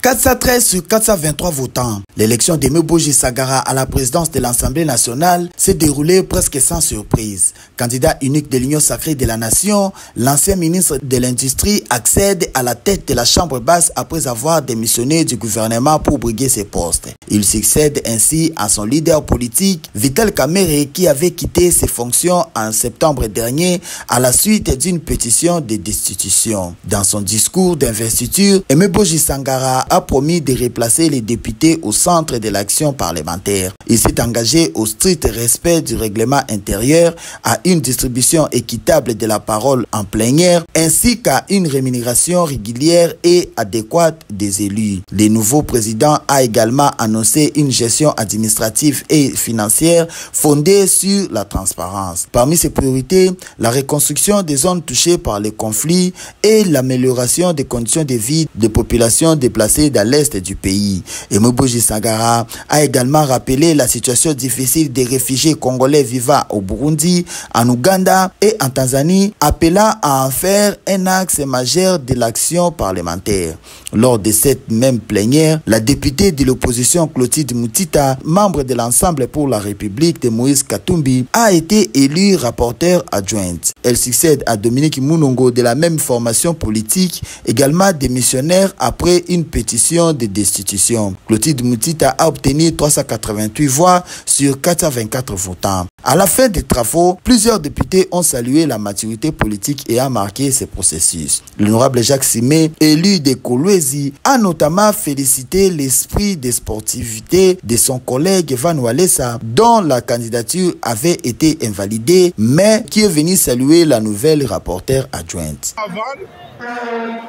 413 sur 423 votants. L'élection de Meboji Sangara à la présidence de l'Assemblée nationale s'est déroulée presque sans surprise. Candidat unique de l'Union sacrée de la nation, l'ancien ministre de l'Industrie accède à la tête de la Chambre basse après avoir démissionné du gouvernement pour briguer ses postes. Il succède ainsi à son leader politique, Vital Kamerhe, qui avait quitté ses fonctions en septembre dernier à la suite d'une pétition de destitution. Dans son discours d'investiture, Meboji Sangara a promis de replacer les députés au centre de l'action parlementaire. Il s'est engagé au strict respect du règlement intérieur, à une distribution équitable de la parole en plénière, ainsi qu'à une rémunération régulière et adéquate des élus. Le nouveau président a également annoncé une gestion administrative et financière fondée sur la transparence. Parmi ses priorités, la reconstruction des zones touchées par les conflits et l'amélioration des conditions de vie des populations déplacées dans l'est du pays. Meboji Sangara a également rappelé la situation difficile des réfugiés congolais vivant au Burundi, en Ouganda et en Tanzanie, appelant à en faire un axe majeur de l'action parlementaire. Lors de cette même plénière, la députée de l'opposition Clotilde Mutita, membre de l'Ensemble pour la République de Moïse Katumbi, a été élue rapporteure adjointe. Elle succède à Dominique Munongo de la même formation politique, également démissionnaire après une pétition de destitution. Clotilde Mutita a obtenu 388 voix sur 424 votants. À la fin des travaux, plusieurs députés ont salué la maturité politique et a marqué ce processus. L'honorable Jacques Simé, élu de Kolwezi, a notamment félicité l'esprit de sportivité de son collègue Van Walesa, dont la candidature avait été invalidée, mais qui est venu saluer la nouvelle rapporteure adjointe.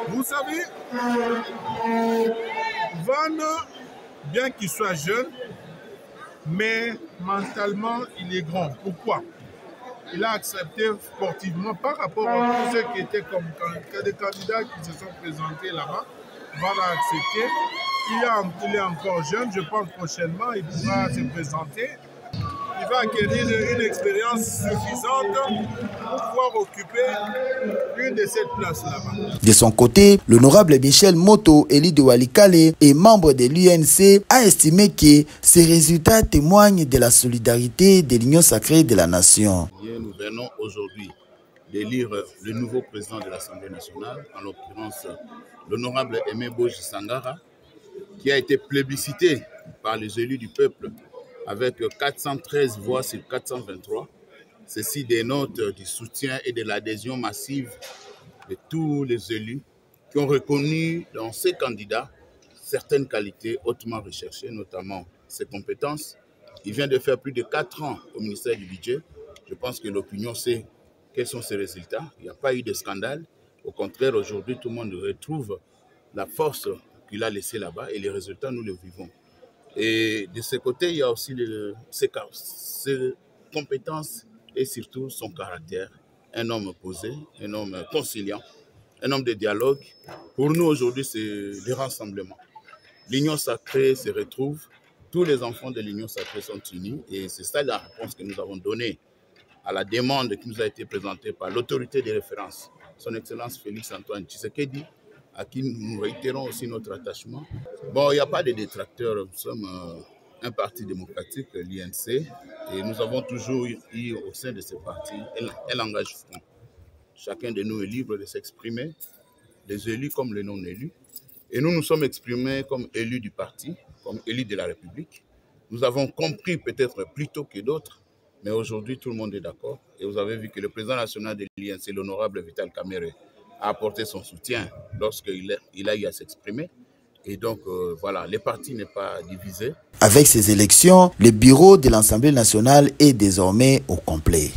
Vous savez, Van, bien qu'il soit jeune, mais mentalement, il est grand. Pourquoi? Il a accepté sportivement par rapport à tous ceux qui étaient comme des candidats qui se sont présentés là-bas. Van a accepté. Il est encore jeune, je pense prochainement, il pourra se présenter. Il va acquérir une expérience suffisante pour pouvoir occuper une de ces places là-bas. De son côté, l'honorable Michel Moto, élu de Walikale et membre de l'UNC, a estimé que ces résultats témoignent de la solidarité de l'Union sacrée de la nation. Nous venons aujourd'hui d'élire le nouveau président de l'Assemblée nationale, en l'occurrence l'honorable Meboji Sangara, qui a été plébiscité par les élus du peuple avec 413 voix sur 423. Ceci dénote du soutien et de l'adhésion massive de tous les élus qui ont reconnu dans ces candidats certaines qualités hautement recherchées, notamment ses compétences. Il vient de faire plus de 4 ans au ministère du Budget. Je pense que l'opinion sait quels sont ses résultats. Il n'y a pas eu de scandale. Au contraire, aujourd'hui, tout le monde retrouve la force qu'il a laissée là-bas et les résultats, nous les vivons. Et de ce côté, il y a aussi ses compétences et surtout son caractère. Un homme posé, un homme conciliant, un homme de dialogue. Pour nous, aujourd'hui, c'est le rassemblement. L'Union sacrée se retrouve. Tous les enfants de l'Union sacrée sont unis. Et c'est ça la réponse que nous avons donnée à la demande qui nous a été présentée par l'autorité de référence, son Excellence Félix Antoine Tshisekedi, à qui nous réitérons aussi notre attachement. Bon, il n'y a pas de détracteurs, nous sommes un parti démocratique, l'INC, et nous avons toujours eu au sein de ce parti un langage franc. Chacun de nous est libre de s'exprimer, les élus comme les non-élus, et nous nous sommes exprimés comme élus du parti, comme élus de la République. Nous avons compris peut-être plus tôt que d'autres, mais aujourd'hui tout le monde est d'accord, et vous avez vu que le président national de l'INC, l'honorable Vital Kamerhe, a apporté son soutien lorsqu'il a eu à s'exprimer. Et donc, voilà, le parti n'est pas divisé. Avec ces élections, le bureau de l'Assemblée nationale est désormais au complet.